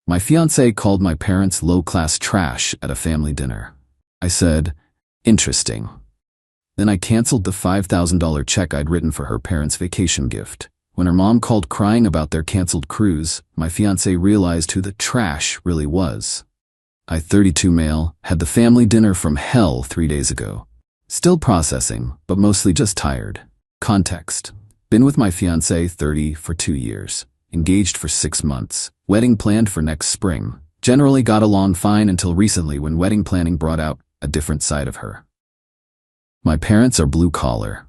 My fiancée called my parents low-class trash at a family dinner. I said, interesting. Then I canceled the $5,000 check I'd written for her parents' vacation gift. When her mom called crying about their canceled cruise, my fiancé realized who the trash really was. I, 32 male, had the family dinner from hell 3 days ago. Still processing, but mostly just tired. Context. Been with my fiancé, 30, for 2 years. Engaged for 6 months. Wedding planned for next spring. Generally got along fine until recently when wedding planning brought out a different side of her. My parents are blue collar.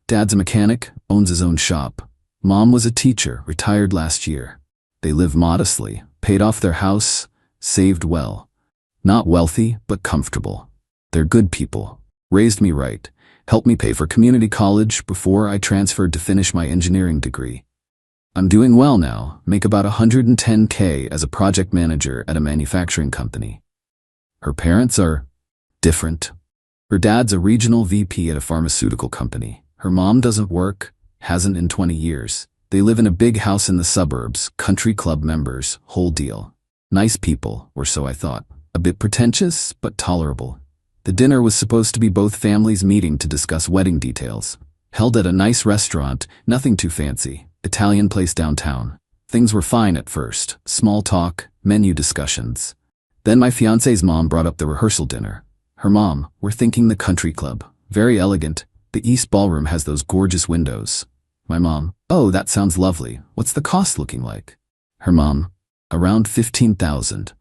Dad's a mechanic, owns his own shop. Mom was a teacher, retired last year. They live modestly, paid off their house, saved well. Not wealthy, but comfortable. They're good people. Raised me right. Helped me pay for community college before I transferred to finish my engineering degree. I'm doing well now, make about $110K as a project manager at a manufacturing company. Her parents are different. Her dad's a regional VP at a pharmaceutical company. Her mom doesn't work, hasn't in 20 years. They live in a big house in the suburbs, country club members, whole deal. Nice people, or so I thought. A bit pretentious, but tolerable. The dinner was supposed to be both families meeting to discuss wedding details. Held at a nice restaurant, nothing too fancy. Italian place downtown. Things were fine at first. Small talk, menu discussions. Then my fiancé's mom brought up the rehearsal dinner. Her mom, we're thinking the country club. Very elegant. The East Ballroom has those gorgeous windows. My mom, oh, that sounds lovely. What's the cost looking like? Her mom, around $15,000.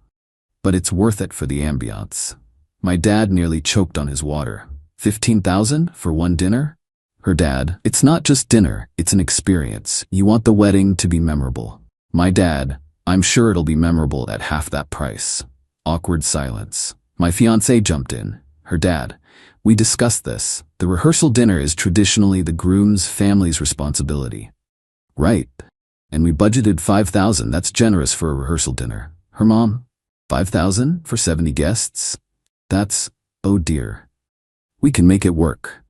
But it's worth it for the ambiance. My dad nearly choked on his water. $15,000 for one dinner? Her dad, it's not just dinner, it's an experience. You want the wedding to be memorable. My dad, I'm sure it'll be memorable at half that price. Awkward silence. My fiancée jumped in. Her dad, we discussed this. The rehearsal dinner is traditionally the groom's family's responsibility. Right. And we budgeted $5,000. That's generous for a rehearsal dinner. Her mom, $5,000 for 70 guests? That's, oh dear. We can make it work.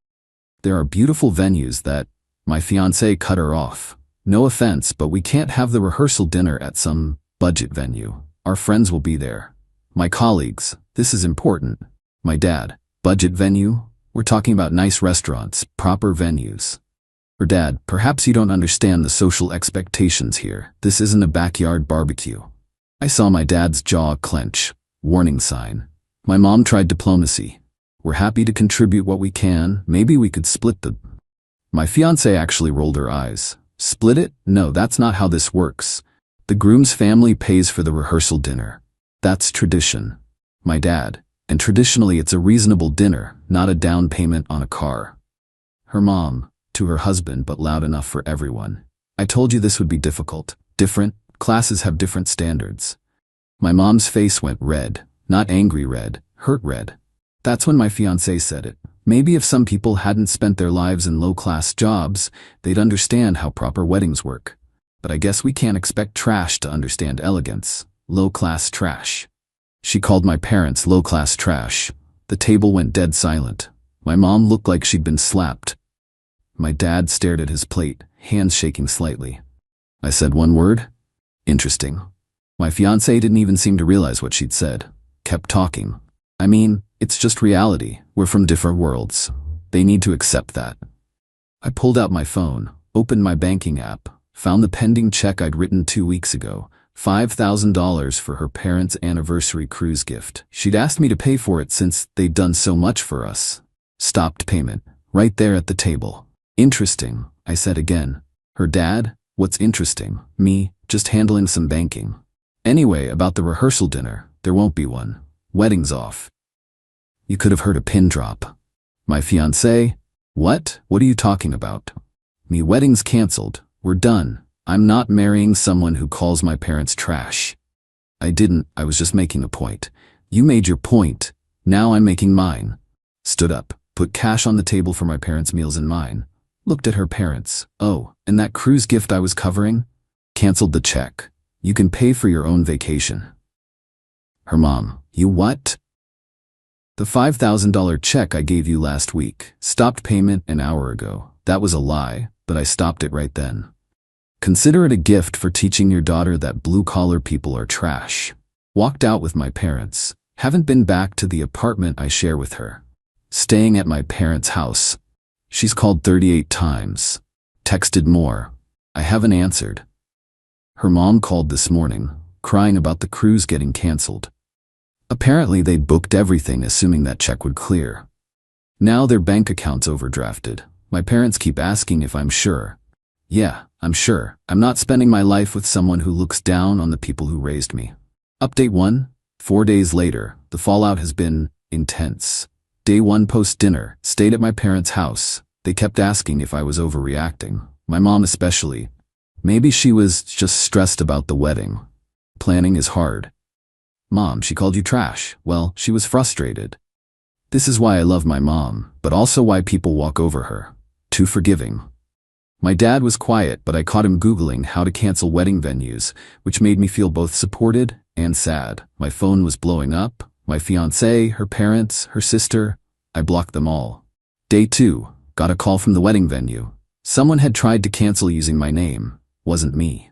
There are beautiful venues that, my fiancé cut her off. No offense, but we can't have the rehearsal dinner at some budget venue. Our friends will be there. My colleagues, this is important. My dad, budget venue? We're talking about nice restaurants, proper venues. Her dad, perhaps you don't understand the social expectations here. This isn't a backyard barbecue. I saw my dad's jaw clench. Warning sign. My mom tried diplomacy. We're happy to contribute what we can. Maybe we could split the... My fiancée actually rolled her eyes. Split it? No, that's not how this works. The groom's family pays for the rehearsal dinner. That's tradition. My dad. And traditionally it's a reasonable dinner, not a down payment on a car. Her mom, to her husband but loud enough for everyone. I told you this would be difficult. Different. Classes have different standards. My mom's face went red. Not angry red, hurt red. That's when my fiancé said it. Maybe if some people hadn't spent their lives in low-class jobs, they'd understand how proper weddings work. But I guess we can't expect trash to understand elegance. Low-class trash. She called my parents low-class trash. The table went dead silent. My mom looked like she'd been slapped. My dad stared at his plate, hands shaking slightly. I said one word. Interesting. My fiancé didn't even seem to realize what she'd said. Kept talking. I mean, it's just reality. We're from different worlds. They need to accept that. I pulled out my phone, opened my banking app, found the pending check I'd written 2 weeks ago, $5,000 for her parents' anniversary cruise gift. She'd asked me to pay for it since they'd done so much for us. Stopped payment, right there at the table. Interesting, I said again. Her dad? What's interesting? Me, just handling some banking. Anyway, about the rehearsal dinner, there won't be one. Wedding's off. You could have heard a pin drop. My fiancé? What? What are you talking about? Me, wedding's canceled. We're done. I'm not marrying someone who calls my parents trash. I was just making a point. You made your point. Now I'm making mine. Stood up, put cash on the table for my parents' meals and mine. Looked at her parents. Oh, and that cruise gift I was covering? Canceled the check. You can pay for your own vacation. Her mom, you what? The $5,000 check I gave you last week. Stopped payment an hour ago. That was a lie, but I stopped it right then. Consider it a gift for teaching your daughter that blue-collar people are trash. Walked out with my parents. Haven't been back to the apartment I share with her. Staying at my parents' house. She's called 38 times. Texted more. I haven't answered. Her mom called this morning, crying about the cruise getting canceled. Apparently they booked everything assuming that check would clear. Now their bank account's overdrafted. My parents keep asking if I'm sure. Yeah, I'm sure. I'm not spending my life with someone who looks down on the people who raised me. Update 1. 4 days later, the fallout has been intense. Day 1 post-dinner, stayed at my parents' house. They kept asking if I was overreacting. My mom especially. Maybe she was just stressed about the wedding. Planning is hard. Mom, she called you trash. Well, she was frustrated. This is why I love my mom, but also why people walk over her. Too forgiving. My dad was quiet, but I caught him Googling how to cancel wedding venues, which made me feel both supported and sad. My phone was blowing up. My fiancée, her parents, her sister. I blocked them all. Day 2. Got a call from the wedding venue. Someone had tried to cancel using my name. Wasn't me.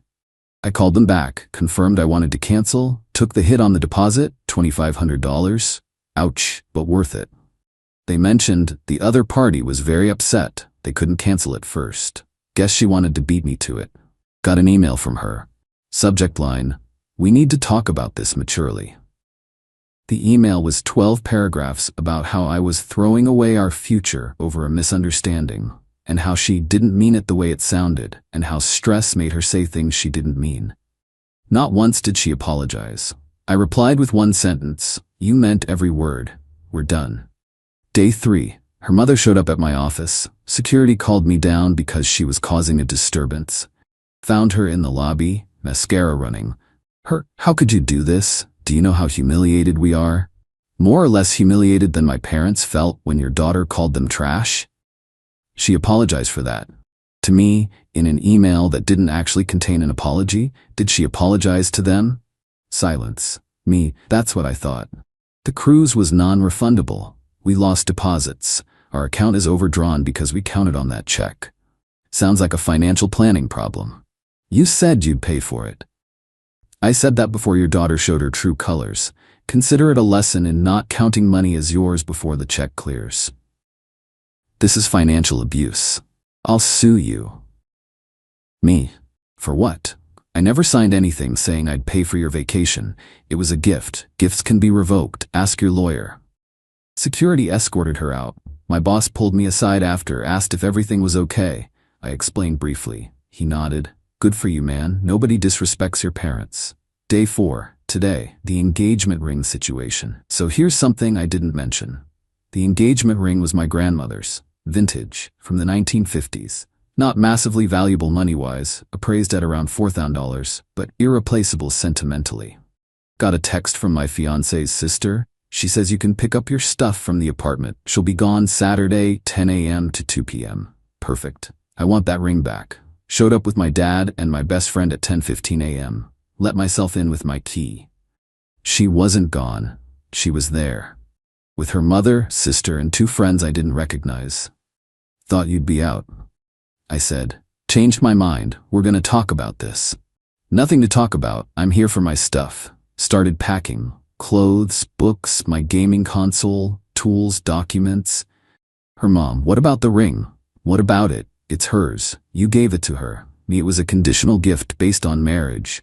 I called them back, confirmed I wanted to cancel, took the hit on the deposit, $2,500. Ouch, but worth it. They mentioned the other party was very upset. They couldn't cancel it first. Guess she wanted to beat me to it. Got an email from her. Subject line, "We need to talk about this maturely." The email was 12 paragraphs about how I was throwing away our future over a misunderstanding, and how she didn't mean it the way it sounded, and how stress made her say things she didn't mean. Not once did she apologize. I replied with one sentence, "You meant every word. We're done." Day 3. Her mother showed up at my office. Security called me down because she was causing a disturbance. Found her in the lobby, mascara running. How could you do this? Do you know how humiliated we are? More or less humiliated than my parents felt when your daughter called them trash? She apologized for that. To me, in an email that didn't actually contain an apology. Did she apologize to them? Silence. Me, that's what I thought. The cruise was non-refundable. We lost deposits. Our account is overdrawn because we counted on that check. Sounds like a financial planning problem. You said you'd pay for it. I said that before your daughter showed her true colors. Consider it a lesson in not counting money as yours before the check clears. This is financial abuse. I'll sue you. Me? For what? I never signed anything saying I'd pay for your vacation. It was a gift. Gifts can be revoked. Ask your lawyer. Security escorted her out. My boss pulled me aside after, asked if everything was okay. I explained briefly. He nodded. Good for you, man. Nobody disrespects your parents. Day 4. Today, the engagement ring situation. So here's something I didn't mention. The engagement ring was my grandmother's. Vintage, from the 1950s. Not massively valuable money-wise, appraised at around $4,000, but irreplaceable sentimentally. Got a text from my fiancé's sister. She says you can pick up your stuff from the apartment. She'll be gone Saturday, 10 a.m. to 2 p.m. Perfect. I want that ring back. Showed up with my dad and my best friend at 10:15 a.m. Let myself in with my key. She wasn't gone. She was there. With her mother, sister, and 2 friends I didn't recognize. Thought you'd be out. I said. Changed my mind. We're gonna talk about this. Nothing to talk about. I'm here for my stuff. Started packing. Clothes, books, my gaming console, tools, documents. Her mom, what about the ring? What about it? It's hers. You gave it to her. Me, it was a conditional gift based on marriage.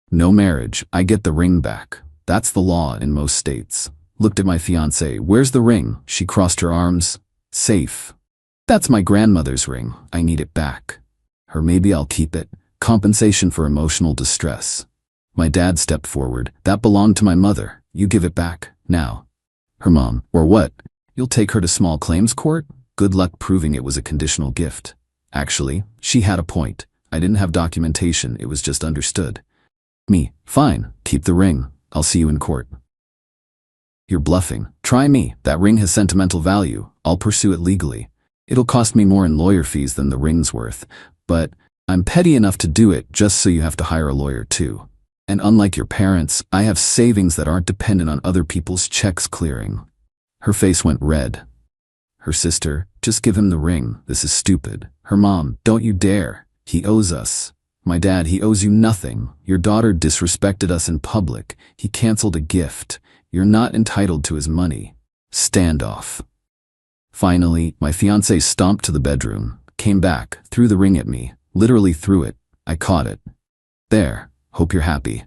No marriage. I get the ring back. That's the law in most states. Looked at my fiancée. Where's the ring? She crossed her arms. Safe. That's my grandmother's ring. I need it back. Her, maybe I'll keep it. Compensation for emotional distress. My dad stepped forward. That belonged to my mother. You give it back, now. Her mom, or what? You'll take her to small claims court? Good luck proving it was a conditional gift. Actually, she had a point. I didn't have documentation, it was just understood. Me, fine, keep the ring. I'll see you in court. You're bluffing. Try me. That ring has sentimental value. I'll pursue it legally. It'll cost me more in lawyer fees than the ring's worth, but I'm petty enough to do it just so you have to hire a lawyer too. And unlike your parents, I have savings that aren't dependent on other people's checks clearing. Her face went red. Her sister, just give him the ring. This is stupid. Her mom, don't you dare. He owes us. My dad, he owes you nothing. Your daughter disrespected us in public. He canceled a gift. You're not entitled to his money. Standoff. Finally, my fiancé stomped to the bedroom, came back, threw the ring at me, literally threw it. I caught it. There, hope you're happy.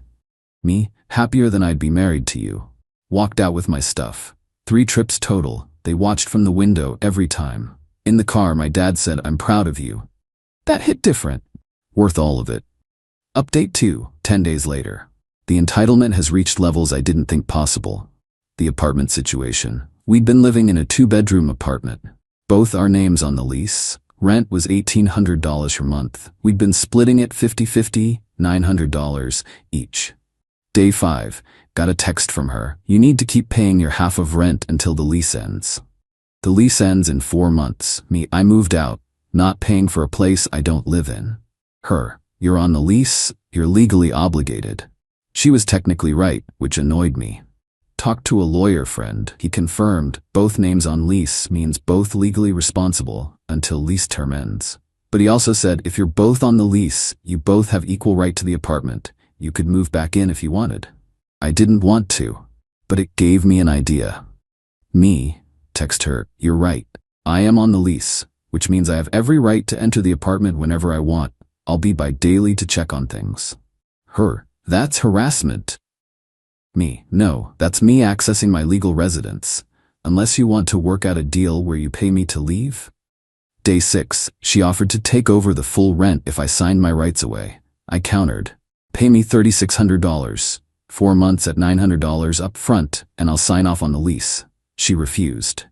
Me, happier than I'd be married to you. Walked out with my stuff. 3 trips total. They watched from the window every time. In the car, my dad said, I'm proud of you. That hit different. Worth all of it. Update 2, 10 days later. The entitlement has reached levels I didn't think possible. The apartment situation. We'd been living in a 2-bedroom apartment. Both our names on the lease. Rent was $1,800 per month. We'd been splitting it 50-50, $900 each. Day 5, got a text from her. You need to keep paying your half of rent until the lease ends. The lease ends in 4 months. Me, I moved out, not paying for a place I don't live in. Her, you're on the lease, you're legally obligated. She was technically right, which annoyed me. Talked to a lawyer friend. He confirmed both names on lease means both legally responsible until lease term ends. But he also said if you're both on the lease, you both have equal right to the apartment. You could move back in if you wanted. I didn't want to, but it gave me an idea. Me, text her, you're right. I am on the lease, which means I have every right to enter the apartment whenever I want. I'll be by daily to check on things. Her, that's harassment. Me, no, that's me accessing my legal residence. Unless you want to work out a deal where you pay me to leave. Day 6, she offered to take over the full rent if I signed my rights away. I countered. Pay me $3,600, 4 months at $900 up front, and I'll sign off on the lease. She refused.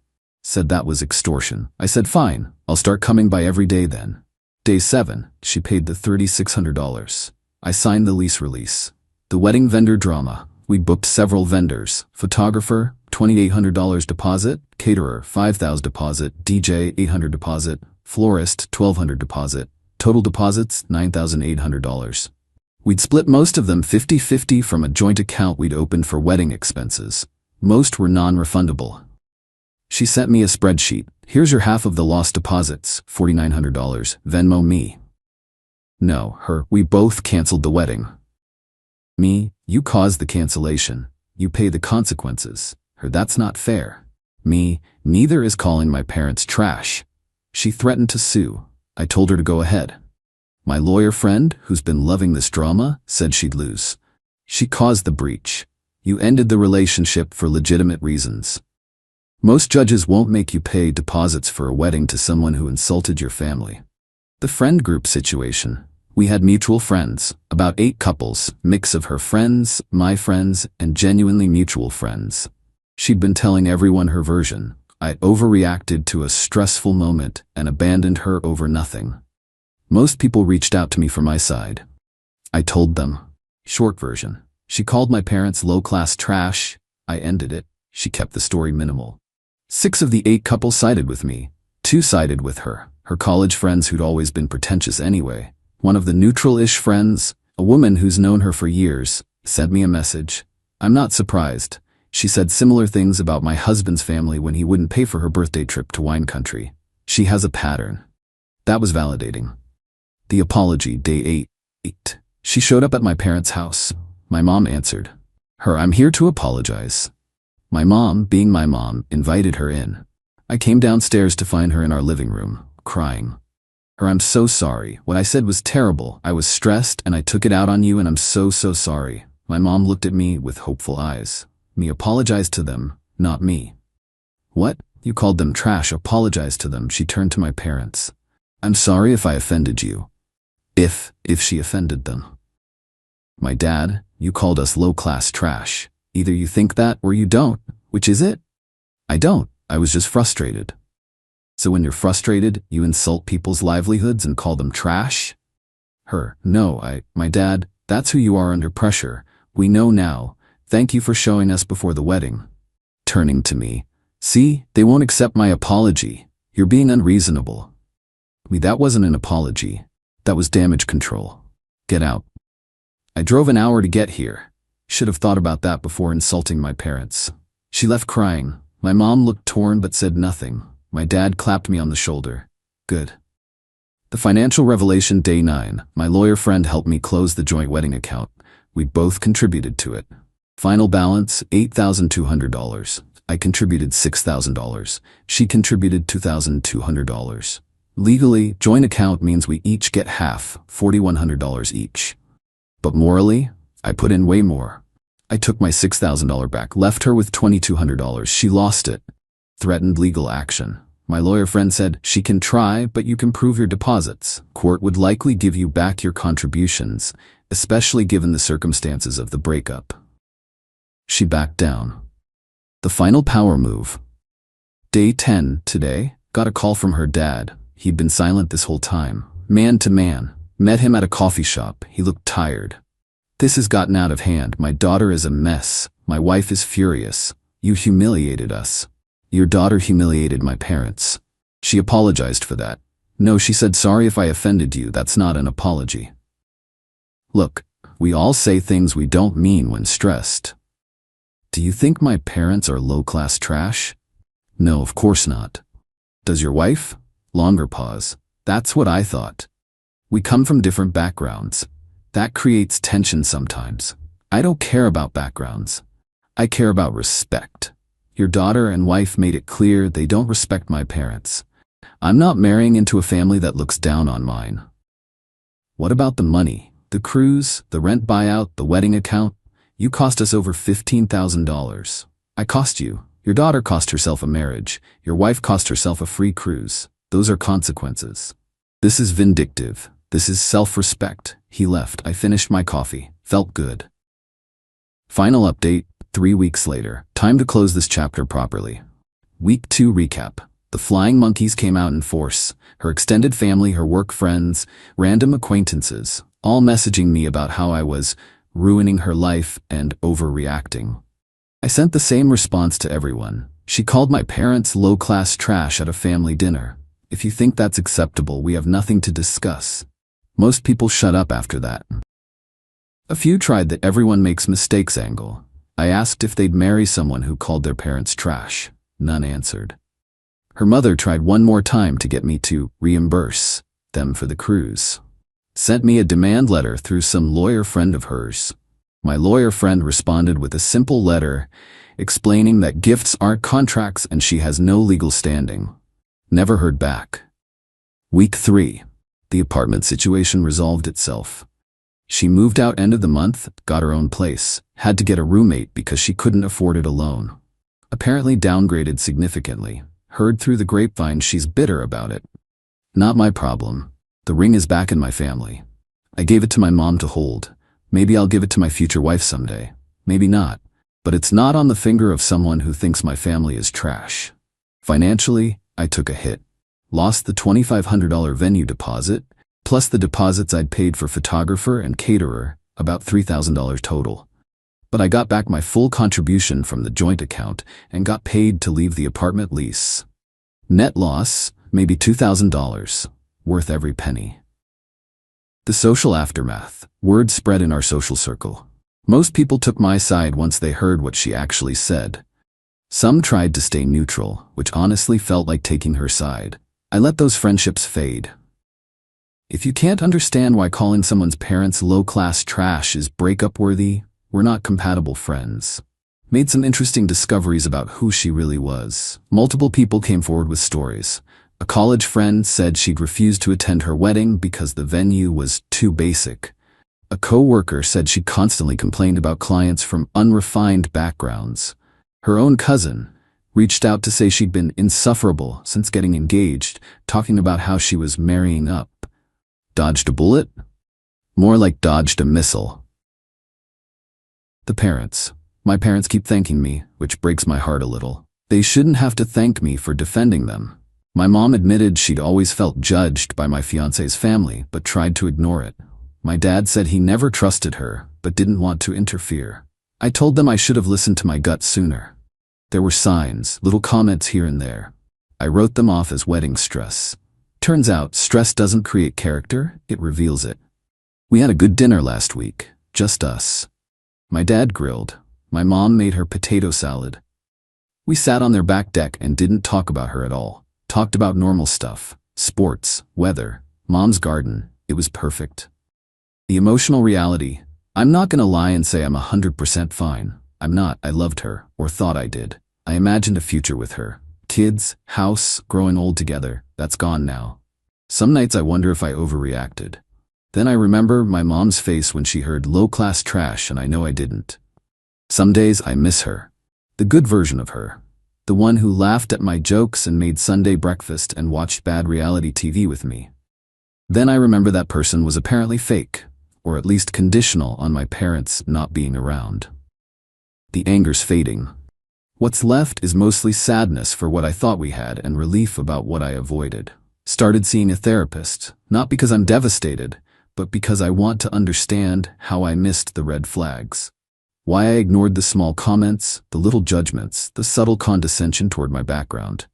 Said that was extortion. I said fine, I'll start coming by every day then. Day 7, she paid the $3,600. I signed the lease release. The wedding vendor drama. We booked several vendors. Photographer, $2,800 deposit. Caterer, $5,000 deposit. DJ, $800 deposit. Florist, $1,200 deposit. Total deposits, $9,800. We'd split most of them 50-50 from a joint account we'd opened for wedding expenses. Most were non-refundable. She sent me a spreadsheet. Here's your half of the lost deposits, $4,900. Venmo me. No, her, we both canceled the wedding. Me, you caused the cancellation. You pay the consequences. Her, that's not fair. Me, neither is calling my parents trash. She threatened to sue. I told her to go ahead. My lawyer friend, who's been loving this drama, said she'd lose. She caused the breach. You ended the relationship for legitimate reasons. Most judges won't make you pay deposits for a wedding to someone who insulted your family. The friend group situation. We had mutual friends, about 8 couples, mix of her friends, my friends, and genuinely mutual friends. She'd been telling everyone her version. I overreacted to a stressful moment and abandoned her over nothing. Most people reached out to me for my side. I told them. Short version. She called my parents low-class trash. I ended it. She kept the story minimal. 6 of the 8 couples sided with me. 2 sided with her. Her college friends who'd always been pretentious anyway. One of the neutral-ish friends, a woman who's known her for years, sent me a message. I'm not surprised. She said similar things about my husband's family when he wouldn't pay for her birthday trip to wine country. She has a pattern. That was validating. The apology, day 8. She showed up at my parents' house. My mom answered. Her, I'm here to apologize. My mom, being my mom, invited her in. I came downstairs to find her in our living room, crying. Her, I'm so sorry. What I said was terrible. I was stressed and I took it out on you and I'm so sorry. My mom looked at me with hopeful eyes. Me apologized to them, not me. What? You called them trash, apologized to them. She turned to my parents. I'm sorry if I offended you. If she offended them. My dad, you called us low-class trash. Either you think that or you don't. Which is it? I don't. I was just frustrated. So when you're frustrated, you insult people's livelihoods and call them trash? Her, no, my dad, that's who you are under pressure. We know now. Thank you for showing us before the wedding. Turning to me. See, they won't accept my apology. You're being unreasonable. That wasn't an apology. That was damage control. Get out. I drove an hour to get here. Should have thought about that before insulting my parents. She left crying. My mom looked torn but said nothing. My dad clapped me on the shoulder. Good. The financial revelation, day 9. My lawyer friend helped me close the joint wedding account. We both contributed to it. Final balance, $8,200. I contributed $6,000. She contributed $2,200. Legally, joint account means we each get half, $4,100 each. But morally, I put in way more. I took my $6,000 back, left her with $2,200. She lost it. Threatened legal action. My lawyer friend said, she can try, but you can prove your deposits. Court would likely give you back your contributions, especially given the circumstances of the breakup. She backed down. The final power move. Day 10, today, got a call from her dad. He'd been silent this whole time. Man to man. Met him at a coffee shop. He looked tired. This has gotten out of hand. My daughter is a mess. My wife is furious. You humiliated us. Your daughter humiliated my parents. She apologized for that. No, she said, sorry if I offended you. That's not an apology. Look, we all say things we don't mean when stressed. Do you think my parents are low-class trash? No, of course not. Does your wife? Longer pause. That's what I thought. We come from different backgrounds. That creates tension sometimes. I don't care about backgrounds. I care about respect. Your daughter and wife made it clear they don't respect my parents. I'm not marrying into a family that looks down on mine. What about the money? The cruise, the rent buyout, the wedding account? You cost us over $15,000. I cost you. Your daughter cost herself a marriage. Your wife cost herself a free cruise. Those are consequences. This is vindictive. This is self-respect. He left. I finished my coffee. Felt good. Final update, 3 weeks later. Time to close this chapter properly. Week 2 recap. The flying monkeys came out in force. Her extended family, her work friends, random acquaintances, all messaging me about how I was ruining her life and overreacting. I sent the same response to everyone. She called my parents low-class trash at a family dinner. If you think that's acceptable, we have nothing to discuss. Most people shut up after that. A few tried the everyone makes mistakes angle. I asked if they'd marry someone who called their parents trash. None answered. Her mother tried one more time to get me to reimburse them for the cruise. Sent me a demand letter through some lawyer friend of hers. My lawyer friend responded with a simple letter explaining that gifts aren't contracts and she has no legal standing. Never heard back. Week 3. The apartment situation resolved itself. She moved out end of the month, got her own place, had to get a roommate because she couldn't afford it alone. Apparently downgraded significantly. Heard through the grapevine she's bitter about it. Not my problem. The ring is back in my family. I gave it to my mom to hold. Maybe I'll give it to my future wife someday. Maybe not. But it's not on the finger of someone who thinks my family is trash. Financially, I took a hit. Lost the $2,500 venue deposit, plus the deposits I'd paid for photographer and caterer, about $3,000 total. But I got back my full contribution from the joint account and got paid to leave the apartment lease. Net loss, maybe $2,000. Worth every penny. The social aftermath. Word spread in our social circle. Most people took my side once they heard what she actually said. Some tried to stay neutral, which honestly felt like taking her side. I let those friendships fade. If you can't understand why calling someone's parents low-class trash is breakup-worthy, we're not compatible friends. Made some interesting discoveries about who she really was. Multiple people came forward with stories. A college friend said she'd refused to attend her wedding because the venue was too basic. A co-worker said she constantly complained about clients from unrefined backgrounds. Her own cousin reached out to say she'd been insufferable since getting engaged, talking about how she was marrying up. Dodged a bullet? More like dodged a missile. The parents. My parents keep thanking me, which breaks my heart a little. They shouldn't have to thank me for defending them. My mom admitted she'd always felt judged by my fiancé's family, but tried to ignore it. My dad said he never trusted her, but didn't want to interfere. I told them I should have listened to my gut sooner. There were signs, little comments here and there. I wrote them off as wedding stress. Turns out, stress doesn't create character, it reveals it. We had a good dinner last week, just us. My dad grilled. My mom made her potato salad. We sat on their back deck and didn't talk about her at all. Talked about normal stuff, sports, weather, Mom's garden, it was perfect. The emotional reality, I'm not gonna lie and say I'm 100% fine. I'm not. I loved her, or thought I did. I imagined a future with her. Kids, house, growing old together. That's gone now. Some nights I wonder if I overreacted. Then I remember my mom's face when she heard low-class trash, and I know I didn't. Some days I miss her. The good version of her. The one who laughed at my jokes and made Sunday breakfast and watched bad reality TV with me. Then I remember that person was apparently fake, or at least conditional on my parents not being around. The anger's fading. What's left is mostly sadness for what I thought we had and relief about what I avoided. Started seeing a therapist, not because I'm devastated, but because I want to understand how I missed the red flags. Why I ignored the small comments, the little judgments, the subtle condescension toward my background.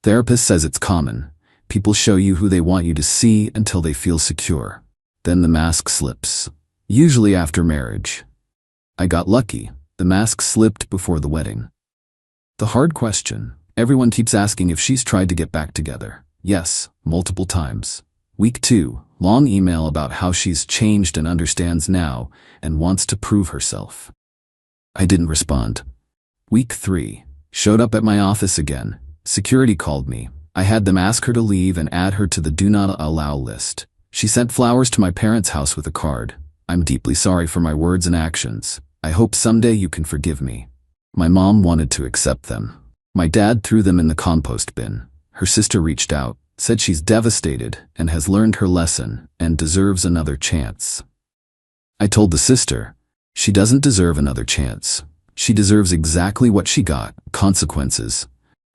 Therapist says it's common. People show you who they want you to see until they feel secure. Then the mask slips. Usually after marriage. I got lucky. The mask slipped before the wedding. The hard question. Everyone keeps asking if she's tried to get back together. Yes, multiple times. Week 2, long email about how she's changed and understands now and wants to prove herself. I didn't respond. Week 3, showed up at my office again. Security called me. I had them ask her to leave and add her to the do not allow list. She sent flowers to my parents' house with a card. I'm deeply sorry for my words and actions. I hope someday you can forgive me. My mom wanted to accept them. My dad threw them in the compost bin. Her sister reached out, said she's devastated and has learned her lesson and deserves another chance. I told the sister, she doesn't deserve another chance. She deserves exactly what she got, consequences.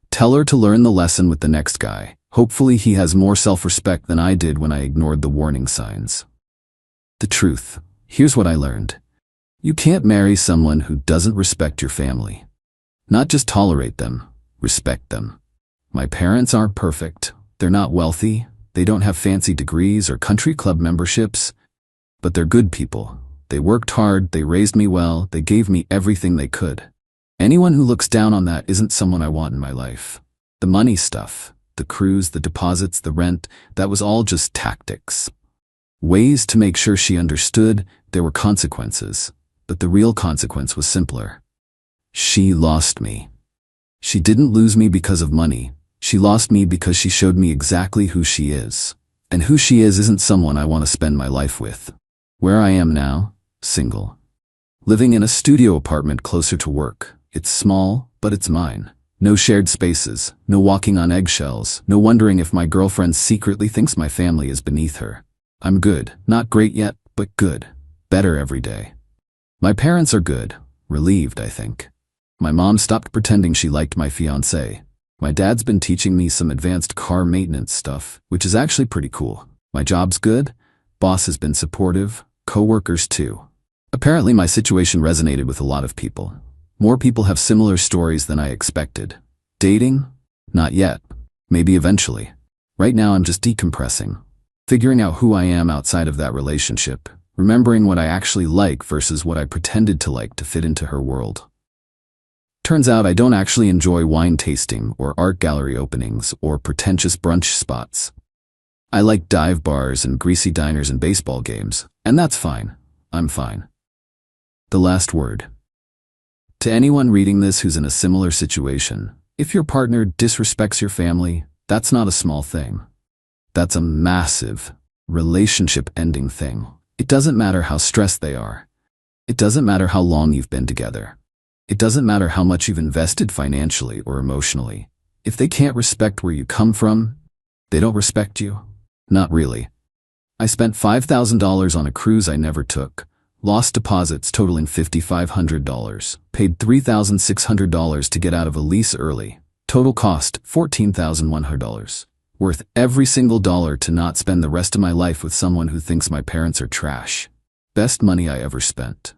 Tell her to learn the lesson with the next guy. Hopefully he has more self-respect than I did when I ignored the warning signs. The truth. Here's what I learned. You can't marry someone who doesn't respect your family. Not just tolerate them, respect them. My parents aren't perfect. They're not wealthy. They don't have fancy degrees or country club memberships. But they're good people. They worked hard, they raised me well, they gave me everything they could. Anyone who looks down on that isn't someone I want in my life. The money stuff, the cruise, the deposits, the rent, that was all just tactics. Ways to make sure she understood there were consequences, but the real consequence was simpler. She lost me. She didn't lose me because of money. She lost me because she showed me exactly who she is. And who she is isn't someone I want to spend my life with. Where I am now, single. Living in a studio apartment closer to work. It's small, but it's mine. No shared spaces, no walking on eggshells, no wondering if my girlfriend secretly thinks my family is beneath her. I'm good, not great yet, but good. Better every day. My parents are good, relieved, I think. My mom stopped pretending she liked my fiancé. My dad's been teaching me some advanced car maintenance stuff, which is actually pretty cool. My job's good, boss has been supportive, co-workers too. Apparently my situation resonated with a lot of people. More people have similar stories than I expected. Dating? Not yet. Maybe eventually. Right now I'm just decompressing. Figuring out who I am outside of that relationship. Remembering what I actually like versus what I pretended to like to fit into her world. Turns out I don't actually enjoy wine tasting or art gallery openings or pretentious brunch spots. I like dive bars and greasy diners and baseball games, and that's fine. I'm fine. The last word. To anyone reading this who's in a similar situation, if your partner disrespects your family, that's not a small thing. That's a massive, relationship-ending thing. It doesn't matter how stressed they are. It doesn't matter how long you've been together. It doesn't matter how much you've invested financially or emotionally. If they can't respect where you come from, they don't respect you. Not really. I spent $5,000 on a cruise I never took. Lost deposits totaling $5,500. Paid $3,600 to get out of a lease early. Total cost $14,100. Worth every single dollar to not spend the rest of my life with someone who thinks my parents are trash. Best money I ever spent.